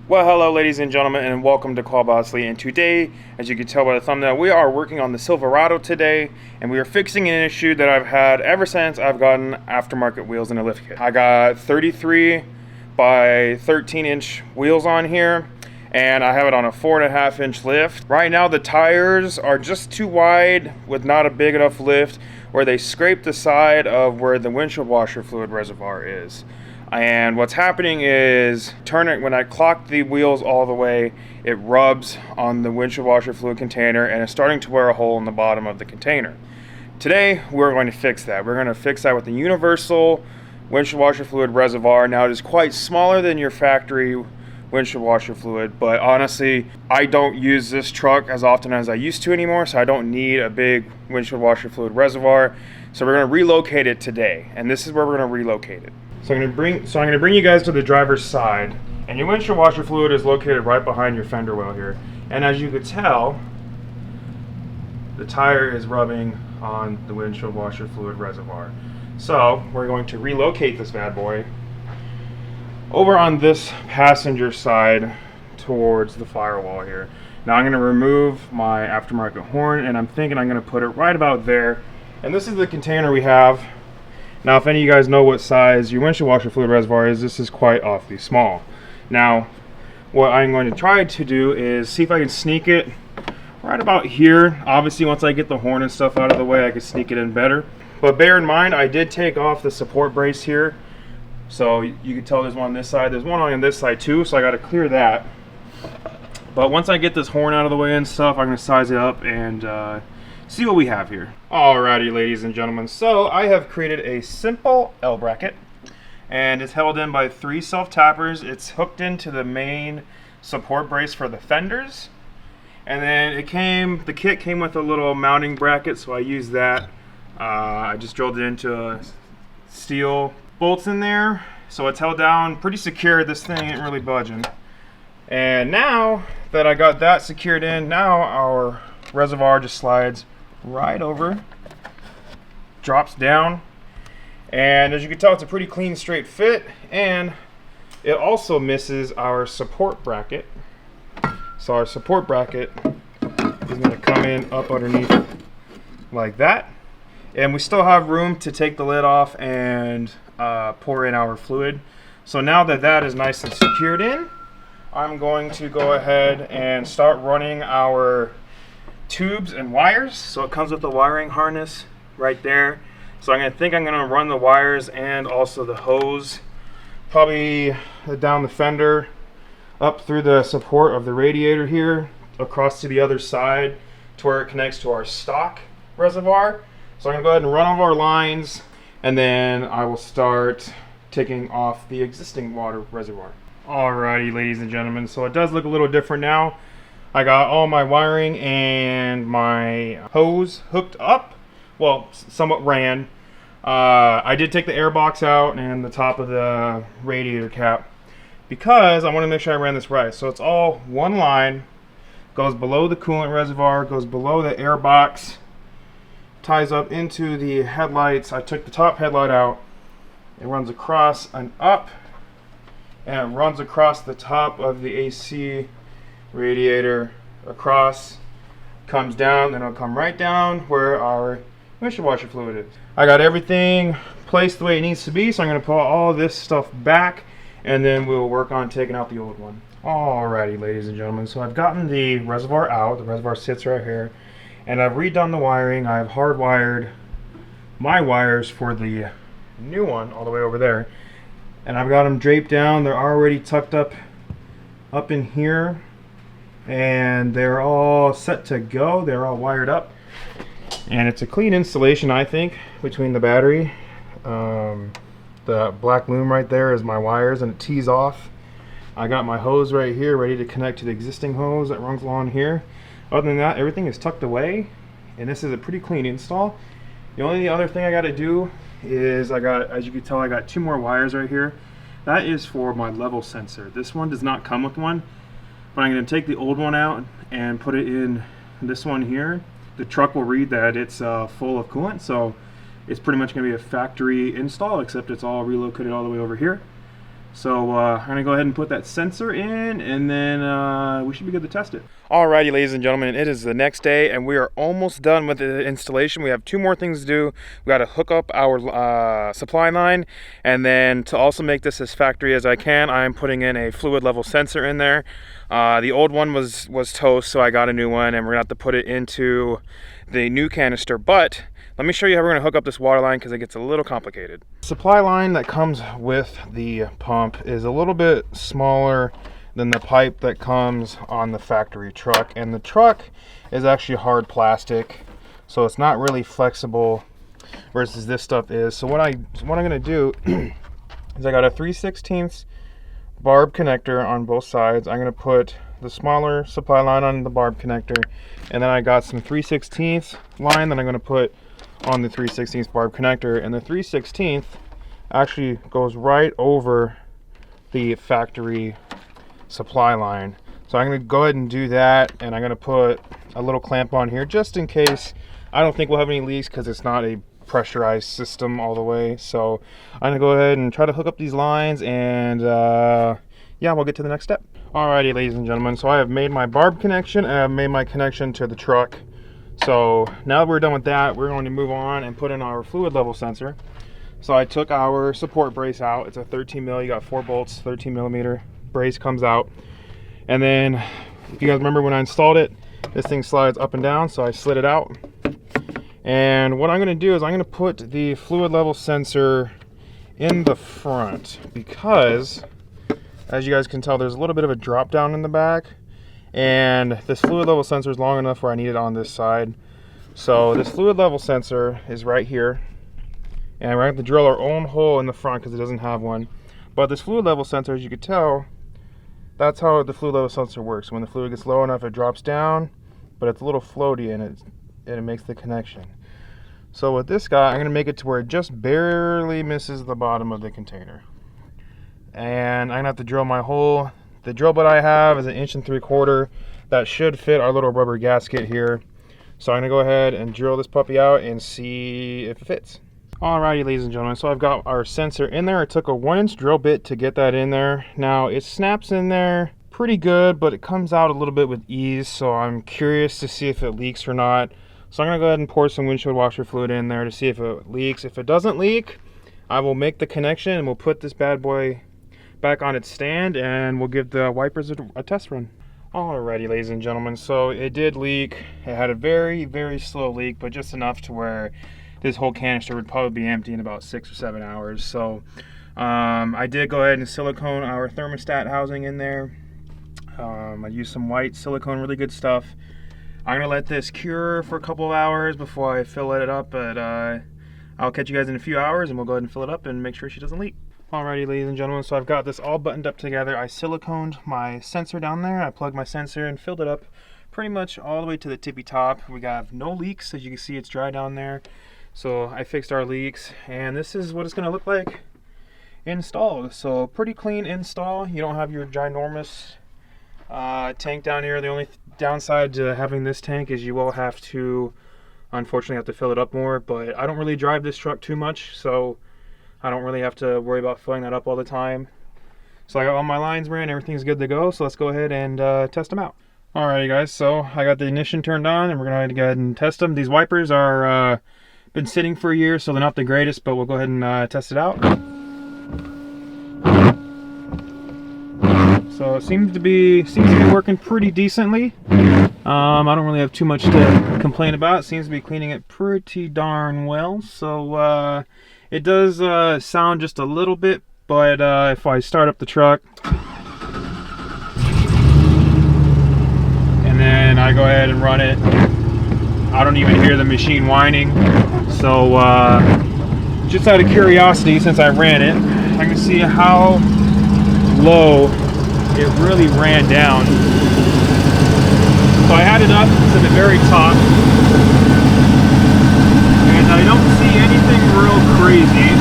Well, hello ladies and gentlemen, and welcome to Call Bosley. And today, as you can tell by the thumbnail, we are working on the Silverado today, and we are fixing an issue that I've had ever since I've gotten aftermarket wheels in a lift kit. I got 33 by 13 inch wheels on here, and I have it on a 4.5 inch lift. Right now the tires are just too wide with not a big enough lift where they scrape the side of where the windshield washer fluid reservoir is. And what's happening is, when I clock the wheels all the way, it rubs on the windshield washer fluid container and it's starting to wear a hole in the bottom of the container. Today, we're going to fix that. We're going to fix that with the universal windshield washer fluid reservoir. Now, it is quite smaller than your factory windshield washer fluid, but honestly, I don't use this truck as often as I used to anymore, so I don't need a big windshield washer fluid reservoir. So we're going to relocate it today, and this is where we're going to relocate it. So I'm going to bring you guys to the driver's side, and your windshield washer fluid is located right behind your fender well here. And as you could tell, the tire is rubbing on the windshield washer fluid reservoir. So we're going to relocate this bad boy over on this passenger side towards the firewall here. Now I'm going to remove my aftermarket horn, and I'm thinking I'm going to put it right about there. And this is the container we have. Now, if any of you guys know what size your windshield washer fluid reservoir is, this is quite awfully small. Now, what I'm going to try to do is see if I can sneak it right about here. Obviously, once I get the horn and stuff out of the way, I can sneak it in better. But bear in mind, I did take off the support brace here. So you can tell there's one on this side. There's one on this side too, so I got to clear that. But once I get this horn out of the way and stuff, I'm going to size it up and see what we have here. Alrighty, ladies and gentlemen, so I have created a simple L bracket, and it's held in by 3 self-tappers. It's hooked into the main support brace for the fenders, and then the kit came with a little mounting bracket, so I used that. I just drilled it into steel bolts in there, so it's held down pretty secure. This thing ain't really budging. And now that I got that secured in, now our reservoir just slides right over, drops down, and as you can tell, it's a pretty clean straight fit, and it also misses our support bracket. So our support bracket is going to come in up underneath like that, and we still have room to take the lid off and pour in our fluid. So now that that is nice and secured in, I'm going to go ahead and start running our tubes and wires. So it comes with the wiring harness right there. So I'm going to run the wires and also the hose probably down the fender, up through the support of the radiator here, across to the other side to where it connects to our stock reservoir. So I'm going to go ahead and run all of our lines, and then I will start taking off the existing water reservoir. Alrighty, ladies and gentlemen, so it does look a little different now. I got all my wiring and my hose hooked up. Well, somewhat ran. I did take the air box out and the top of the radiator cap because I want to make sure I ran this right. So it's all one line, goes below the coolant reservoir, goes below the air box, ties up into the headlights. I took the top headlight out. It runs across and up, and it runs across the top of the AC radiator across, comes down, then it'll come right down where our windshield washer fluid is. I got everything placed the way it needs to be, so I'm going to pull all this stuff back, and then we'll work on taking out the old one. Alrighty, ladies and gentlemen, so I've gotten the reservoir out. The reservoir sits right here, and I've redone the wiring. I've hardwired my wires for the new one all the way over there, and I've got them draped down. They're already tucked up in here, and they're all set to go. They're all wired up, and it's a clean installation, I think, between the battery. The black loom right there is my wires, and it tees off. I got my hose right here ready to connect to the existing hose that runs along here. Other than that, everything is tucked away, and this is a pretty clean install. The only other thing I got to do is as you can tell, I got 2 more wires right here. That is for my level sensor. This one does not come with one, but I'm going to take the old one out and put it in this one here. The truck will read that it's full of coolant, so it's pretty much going to be a factory install, except it's all relocated all the way over here. So I'm going to go ahead and put that sensor in, and then we should be good to test it. Alrighty, ladies and gentlemen, it is the next day, and we are almost done with the installation. We have 2 more things to do. We got to hook up our supply line, and then to also make this as factory as I can, I am putting in a fluid level sensor in there. The old one was toast, so I got a new one, and we're going to have to put it into the new canister, but let me show you how we're going to hook up this water line because it gets a little complicated. Supply line that comes with the pump is a little bit smaller than the pipe that comes on the factory truck, and the truck is actually hard plastic, so it's not really flexible versus this stuff is. So what I'm going to do is I got a 3/16 barb connector on both sides. I'm going to put the smaller supply line on the barb connector, and then I got some 3/16 line that I'm going to put on the 3/16 barb connector, and the 3/16 actually goes right over the factory supply line. So I'm going to go ahead and do that, and I'm going to put a little clamp on here just in case. I don't think we'll have any leaks because it's not a pressurized system all the way. So I'm going to go ahead and try to hook up these lines, and yeah, we'll get to the next step. Alrighty, ladies and gentlemen, so I have made my barb connection, and I've made my connection to the truck. So now that we're done with that, we're going to move on and put in our fluid level sensor. So I took our support brace out. It's a 13 mil. You got 4 bolts, 13 millimeter brace comes out. And then, if you guys remember when I installed it, this thing slides up and down, so I slid it out. And what I'm going to do is I'm going to put the fluid level sensor in the front because, as you guys can tell, there's a little bit of a drop down in the back. And this fluid level sensor is long enough where I need it on this side. So this fluid level sensor is right here, and we're going to have to drill our own hole in the front because it doesn't have one. But this fluid level sensor, as you can tell, that's how the fluid level sensor works. When the fluid gets low enough, it drops down, but it's a little floaty, and it makes the connection. So with this guy, I'm going to make it to where it just barely misses the bottom of the container, and I'm going to have to drill my hole. The drill bit I have is 1.75 inches. That should fit our little rubber gasket here. So I'm going to go ahead and drill this puppy out and see if it fits. Alrighty, ladies and gentlemen, so I've got our sensor in there. I took a 1-inch drill bit to get that in there. Now it snaps in there pretty good, but it comes out a little bit with ease, so I'm curious to see if it leaks or not. So I'm going to go ahead and pour some windshield washer fluid in there to see if it leaks. If it doesn't leak, I will make the connection and we'll put this bad boy back on its stand, and we'll give the wipers a test run. Alrighty, ladies and gentlemen, so it did leak. It had a very, very slow leak, but just enough to where this whole canister would probably be empty in about 6 or 7 hours. So I did go ahead and silicone our thermostat housing in there. I used some white silicone, really good stuff. I'm gonna let this cure for a couple of hours before I fill it up, but I'll catch you guys in a few hours and we'll go ahead and fill it up and make sure she doesn't leak. Alrighty, ladies and gentlemen, so I've got this all buttoned up together. I siliconed my sensor down there. I plugged my sensor and filled it up pretty much all the way to the tippy top. We got no leaks. As you can see, it's dry down there. So I fixed our leaks, and this is what it's going to look like installed. So pretty clean install. You don't have your ginormous tank down here. The only downside to having this tank is you will have to, unfortunately, have to fill it up more. But I don't really drive this truck too much, so I don't really have to worry about filling that up all the time. So I got all my lines ran, everything's good to go. So let's go ahead and test them out. Alrighty, guys, so I got the ignition turned on, and we're going to go ahead and test them. These wipers are been sitting for a year, so they're not the greatest, but we'll go ahead and test it out. So it seems to be working pretty decently. I don't really have too much to complain about. It seems to be cleaning it pretty darn well. So it does sound just a little bit, but if I start up the truck and then I go ahead and run it, I don't even hear the machine whining. So just out of curiosity, since I ran it, I can see how low it really ran down. So I had it up to the very top, and I don't see anything real crazy.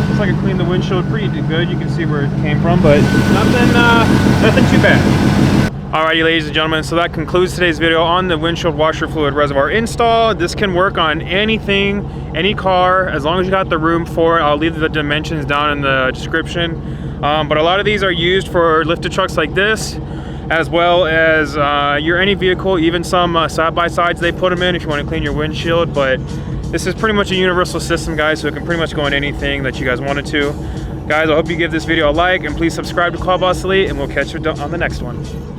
Looks like I cleaned the windshield pretty good. You can see where it came from, but nothing too bad. Alrighty, ladies and gentlemen, so that concludes today's video on the windshield washer fluid reservoir install. This can work on anything, any car, as long as you got the room for it. I'll leave the dimensions down in the description. But a lot of these are used for lifted trucks like this, as well as any vehicle, even some side-by-sides they put them in if you want to clean your windshield. But this is pretty much a universal system, guys, so it can pretty much go on anything that you guys wanted to. Guys, I hope you give this video a like, and please subscribe to Call Boss Elite, and we'll catch you on the next one.